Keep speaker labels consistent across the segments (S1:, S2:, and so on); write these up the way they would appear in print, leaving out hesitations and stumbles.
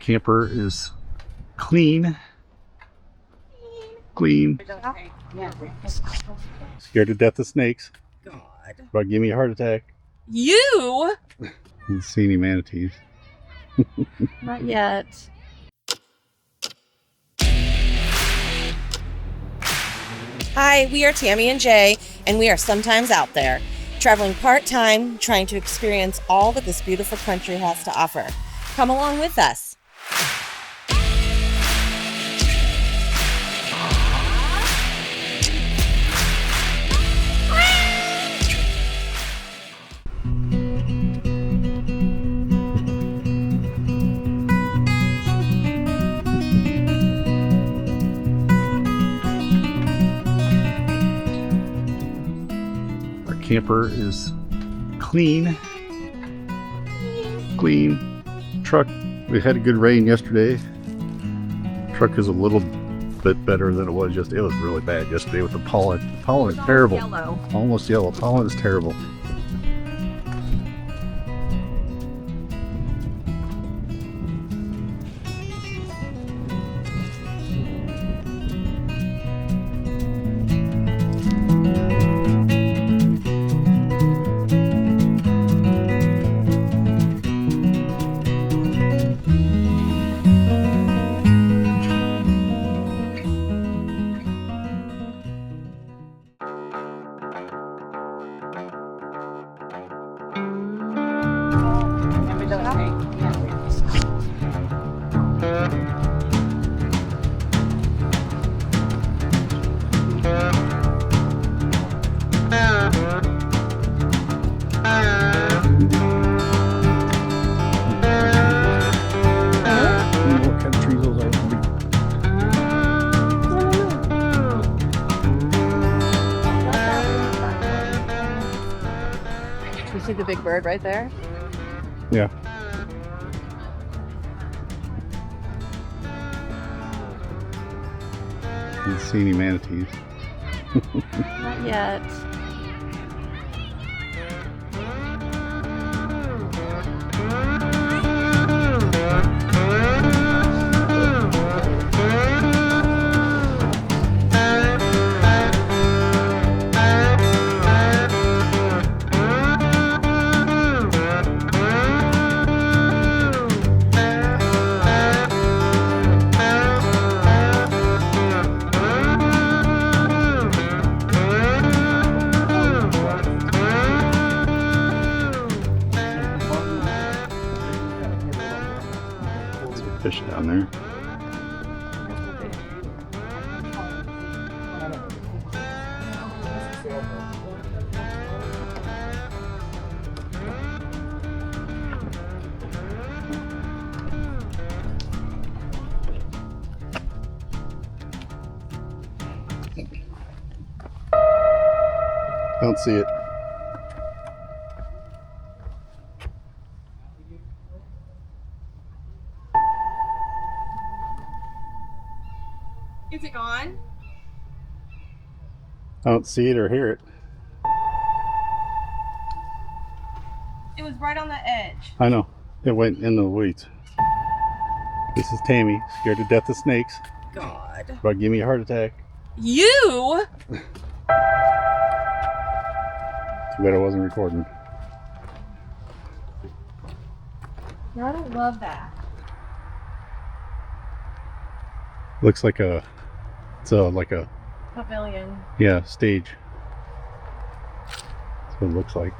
S1: camper is clean. Scared to death of snakes.
S2: God.
S1: About to give me a heart attack.
S2: You?
S1: Didn't see any manatees.
S2: Not yet. Hi, we are Tammy and Jay, and we are sometimes out there, traveling part-time, trying to experience all that this beautiful country has to offer. Come along with us.
S1: Camper is clean. Truck, we had a good rain yesterday. Truck is a little bit better than it was yesterday. It was really bad yesterday with the pollen. The pollen is terrible.
S2: Yellow.
S1: Almost yellow. Pollen is terrible.
S2: You see the big bird right there?
S1: Yeah. Didn't see any manatees.
S2: Not yet.
S1: Fish down there. Don't see it.
S2: Is it gone?
S1: I don't see it or hear it.
S2: It was right on the edge.
S1: I know. It went in the weeds. This is Tammy, scared to death of snakes.
S2: God.
S1: About to give me a heart attack.
S2: You?
S1: Too bad I wasn't recording.
S2: No, I don't love that.
S1: Looks like a, like a,
S2: Pavilion.
S1: yeah, stage. That's what it looks like.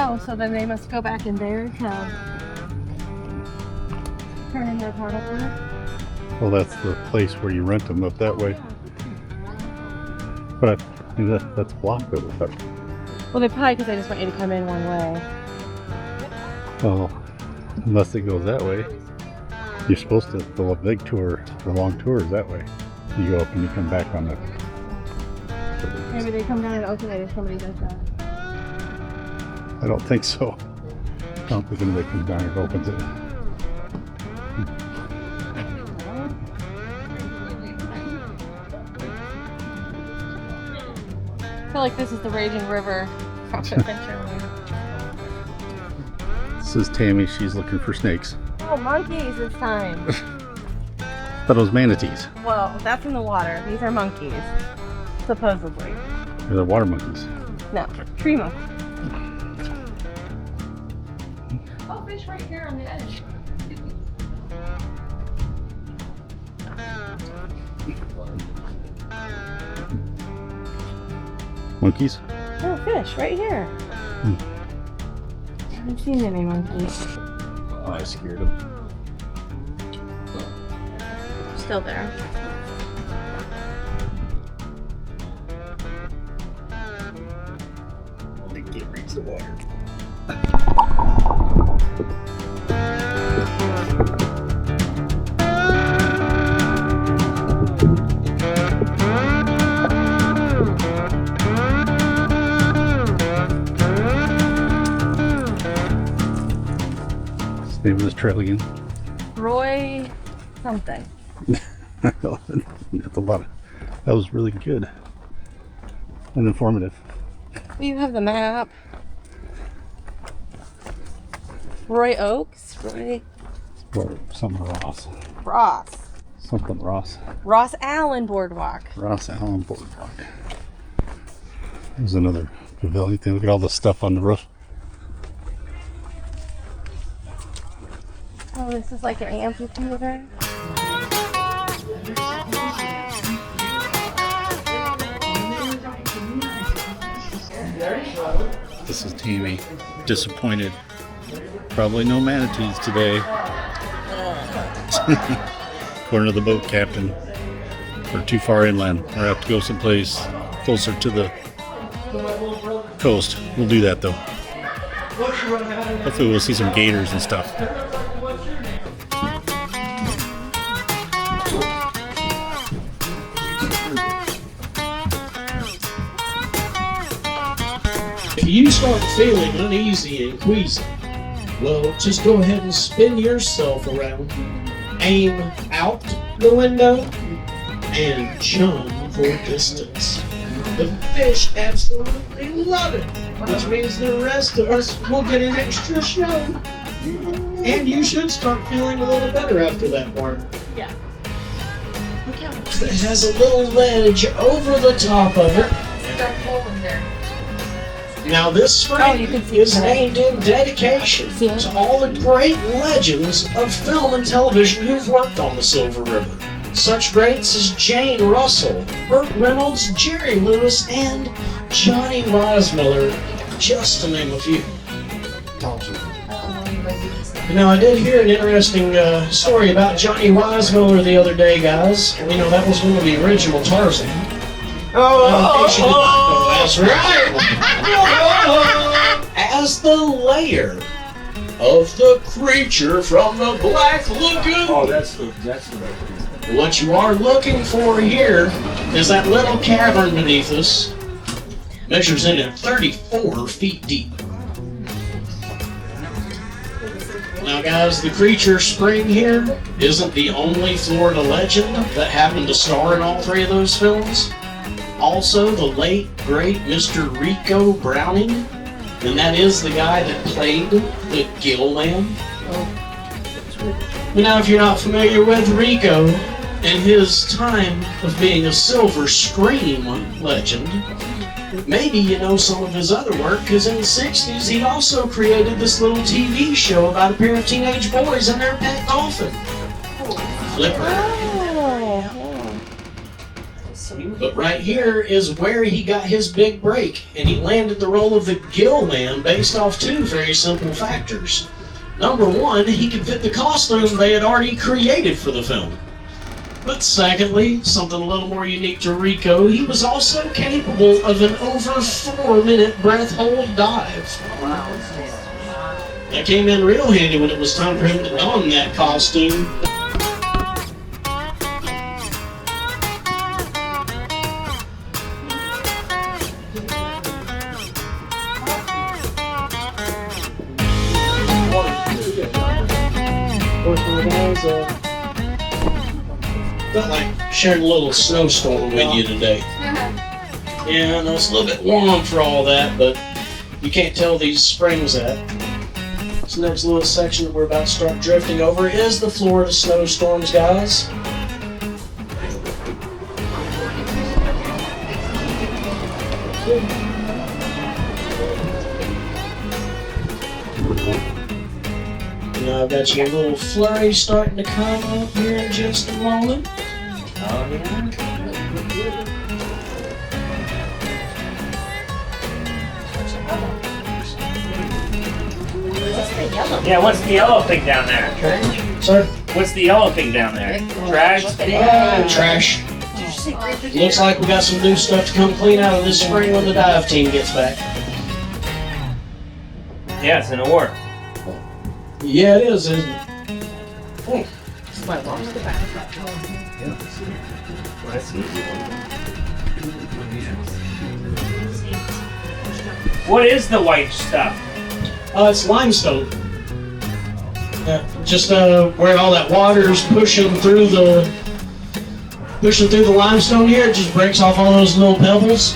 S2: Oh, so then they must go back in there to turn in their part over.
S1: Well, that's the place where you rent them up that way. But I mean, that's blocked over there.
S2: Well, they probably because they just want you to come in one way.
S1: Well, unless it goes that way. You're supposed to, the big tour, the long tour is that way. You go up and you come back on the...
S2: Maybe they come down and open it if somebody does that.
S1: I don't think so. don't think anybody comes down here and opens it.
S2: I feel like this is the raging river.
S1: This is Tammy. She's looking for snakes.
S2: Oh, monkeys this time.
S1: Thought it was manatees.
S2: Well, that's in the water. These are monkeys, supposedly.
S1: They're water monkeys.
S2: No, tree monkeys. Oh, fish right here on the edge.
S1: Monkeys?
S2: Oh, fish right here. I haven't seen any monkeys.
S1: Oh, I scared them.
S2: Still there.
S1: They can't reach the water. What's the name of this trail again?
S2: Roy something.
S1: That's a lot. That was really good and informative.
S2: You have the map. Roy Oaks? Roy
S1: Or something Ross.
S2: Ross.
S1: Something Ross.
S2: Ross Allen Boardwalk.
S1: Ross Allen Boardwalk. There's another pavilion thing. Look at all the stuff on the roof.
S2: Oh, this is like an amphitheater.
S1: This is Tammy. Disappointed. Probably no manatees today. According to the boat captain. We're too far inland. We'll have to go someplace closer to the coast. We'll do that though. Hopefully we'll see some gators and stuff.
S3: If you start feeling uneasy and queasy, well, just go ahead and spin yourself around, aim out the window, and jump for distance. The fish absolutely love it, which means the rest of us will get an extra show. And you should start feeling a little better after that part.
S2: Yeah.
S3: It has a little ledge over the top of it. Now this spring is named in dedication to all the great legends of film and television who've worked on the Silver River. Such greats as Jane Russell, Burt Reynolds, Jerry Lewis, and Johnny Weissmuller, just to name a few. Now I did hear an interesting story about Johnny Weissmuller the other day, guys. You know, that was one of the original Tarzan. That's right! As the lair of the creature from the Black Lagoon.
S4: Oh, that's the
S3: What you are looking for here is that little cavern beneath us. Measures in at 34 feet deep. Now guys, the creature spring here isn't the only Florida legend that happened to star in all three of those films. Also, the late, great Mr. Rico Browning, and that is the guy that played the Gill Man. Now, if you're not familiar with Rico and his time of being a silver screen legend, maybe you know some of his other work, because in the 60s he also created this little TV show about a pair of teenage boys and their pet dolphin, Flipper. But right here is where he got his big break, and he landed the role of the Gill Man based off two very simple factors. Number one, he could fit the costume they had already created for the film. But secondly, something a little more unique to Rico, he was also capable of an over 4-minute breath hold dive. That came in real handy when it was time for him to don that costume. Of course, my guys, felt like sharing a little snowstorm with you today. Yeah, I know it's a little bit warm for all that, but you can't tell these springs that. This next little section that we're about to start drifting over is the Florida snowstorms, guys. Now I've got your little flurry starting to come up here in just a moment. Oh, yeah.
S4: Yeah, what's the yellow thing down there?
S3: Sir?
S4: What's the yellow thing down there? Trash?
S3: Trash. Looks like we got some new stuff to come clean out of this spring when the dive team gets back.
S4: Yeah, it's an ore.
S3: Yeah, it is, isn't it?
S4: What is the white stuff?
S3: It's limestone. Just where all that water is pushing through the limestone here, it just breaks off all those little pebbles.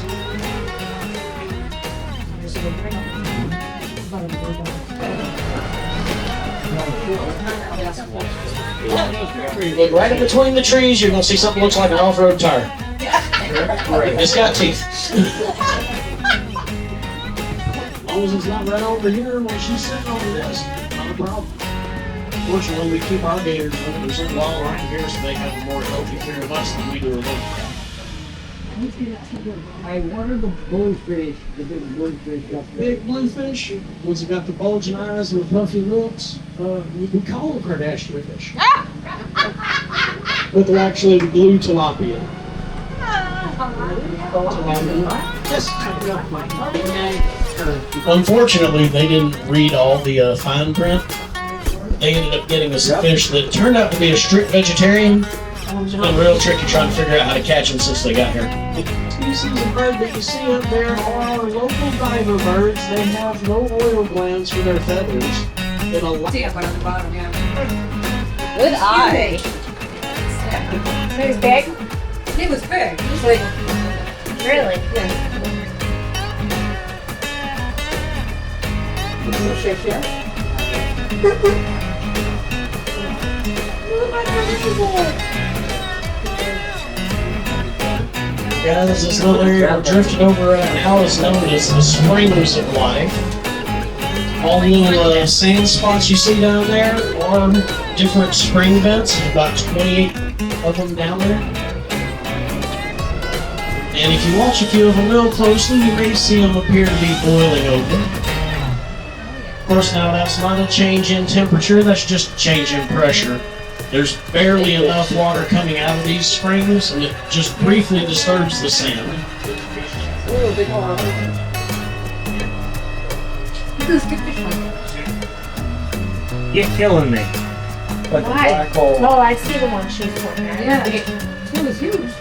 S3: Look right in between the trees, you're gonna see something that looks like an off-road tire. It's got teeth. As long as it's not right over here when she's sitting over this, not a problem. Fortunately, we keep our gators 100% long right here, so they have a more healthy care of us than we do of them.
S5: I wanted the bluefish, the big bluefish up there.
S3: Big bluefish, ones that got the bulging eyes and the puffy lips, we call them Kardashian fish. But they're actually the blue tilapia. Yes. Unfortunately, they didn't read all the fine print. They ended up getting us a fish that turned out to be a strict vegetarian. It's been real tricky trying to figure out how to catch them since they got here. The species of bird that you see up there are local diver birds. They have no oil glands for their feathers.
S6: See up on the bottom, yeah.
S2: Good eye.
S6: It was big? It was big. It was like,
S2: Really?
S6: yeah.
S3: Yeah, this is another area we're drifting over how it's known as the Springs of Life. All the little sand spots you see down there are different spring vents, about 28 of them down there. And if you watch a few of them real closely, you may see them appear to be boiling over. Of course, now that's not a change in temperature, that's just a change in pressure. There's barely enough water coming out of these springs, and it just briefly disturbs the sand.
S4: You're killing me.
S5: Like a black hole.
S2: Oh, I see the one she's pointing at.
S6: Yeah, it was huge.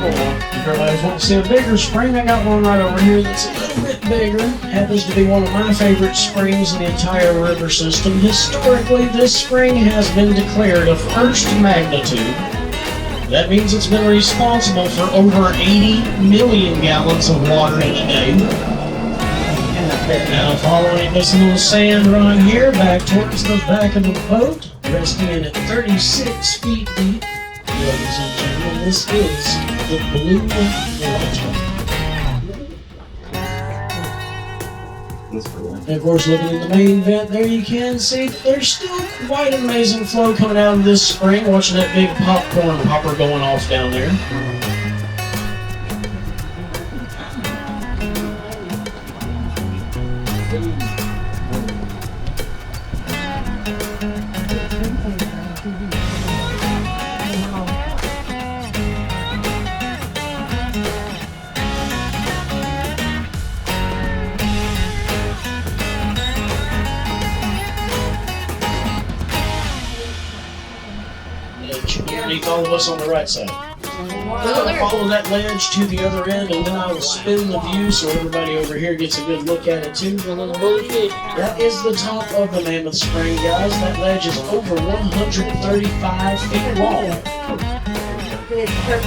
S3: If everybody's wanting to see a bigger spring, I got one right over here that's a little bit bigger. Happens to be one of my favorite springs in the entire river system. Historically, this spring has been declared a first magnitude. That means it's been responsible for over 80 million gallons of water in a day. Now following this little sand run here back towards the back of the boat, resting in at 36 feet deep. Ladies and gentlemen, this is the Blue Water. And of course, looking in the main vent there, you can see that there's still quite amazing flow coming out of this spring. Watching that big popcorn popper going off down there. Underneath all of us on the right side. gonna follow that ledge to the other end, and then I will spin the view so everybody over here gets a good look at it too. That is the top of the Mammoth Spring, guys. That ledge is over 135 feet long.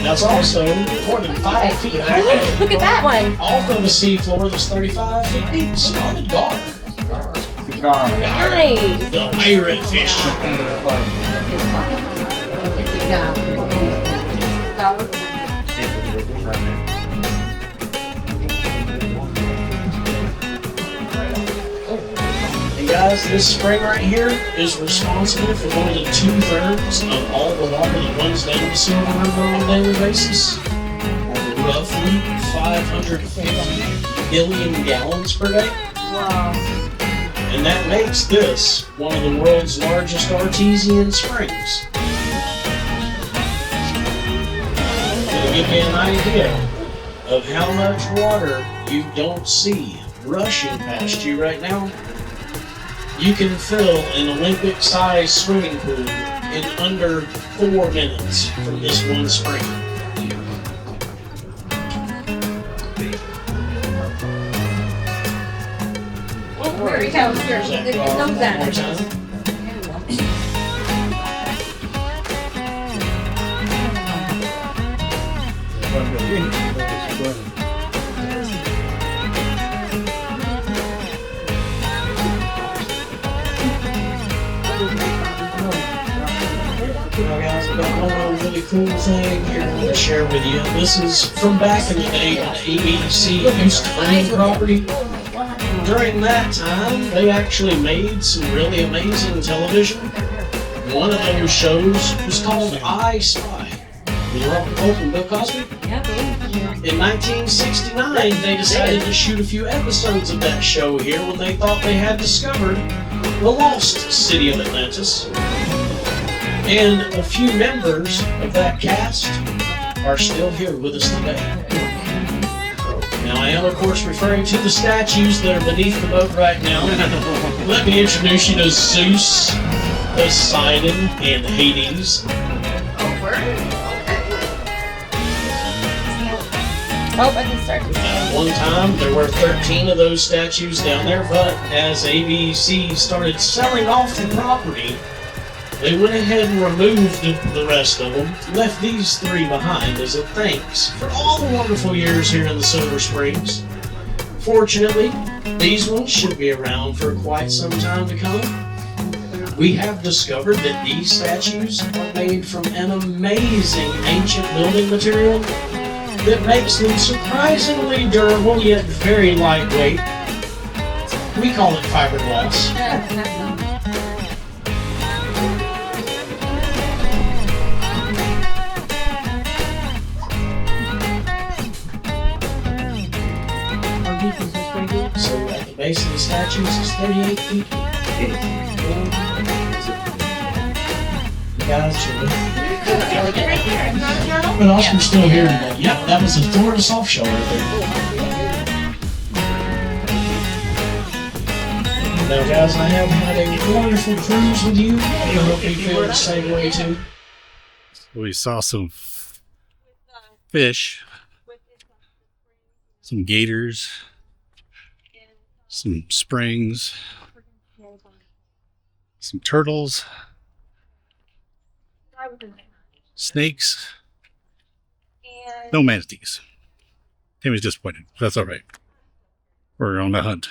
S3: That's also more than 5 feet high.
S2: Look at that one.
S3: Off of the seafloor that's 35 feet deep. Spotted gar.
S2: Nice.
S3: The pirate fish. And guys, this spring right here is responsible for more than 2/3 of all the water that runs down the Silver River on a daily basis. Roughly 550 billion gallons per day.
S2: Wow.
S3: And that makes this one of the world's largest artesian springs. To give you an idea of how much water you don't see rushing past you right now, you can fill an Olympic-sized swimming pool in under 4 minutes from this one spring.
S6: Here he comes. Here.
S3: There's that
S6: There's
S3: car
S6: no
S3: one more
S6: that.
S3: time. Now guys, I've got one really cool thing here I want to share with you. This is from back in the day when ABC used to own the property. During that time, they actually made some really amazing television. One of those shows was called I Spy. With Robert Hope and Bill Cosby. In 1969, they decided to shoot a few episodes of that show here when they thought they had discovered the lost city of Atlantis. And a few members of that cast are still here with us today. Now, I am, of course, referring to the statues that are beneath the boat right now. Let me introduce you to Zeus, Poseidon, and Hades.
S2: Oh, I can start.
S3: At one time, there were 13 of those statues down there, but as ABC started selling off the property, they went ahead and removed the rest of them, left these 3 behind as a thanks for all the wonderful years here in the Silver Springs. Fortunately, these ones should be around for quite some time to come. We have discovered that these statues are made from an amazing ancient building material that makes them surprisingly durable yet very lightweight. We call it fiberglass. So at the base of the statues is 38 feet deep. Guys, but Oscar's still here today. Yep, that was a Florida soft shell right there. Now, guys, I have had a wonderful cruise with you. I hope you feel the same way too.
S1: We saw some fish, some gators, some springs, some turtles, snakes, no manatees. Tammy's disappointed. That's all right. We're on the hunt.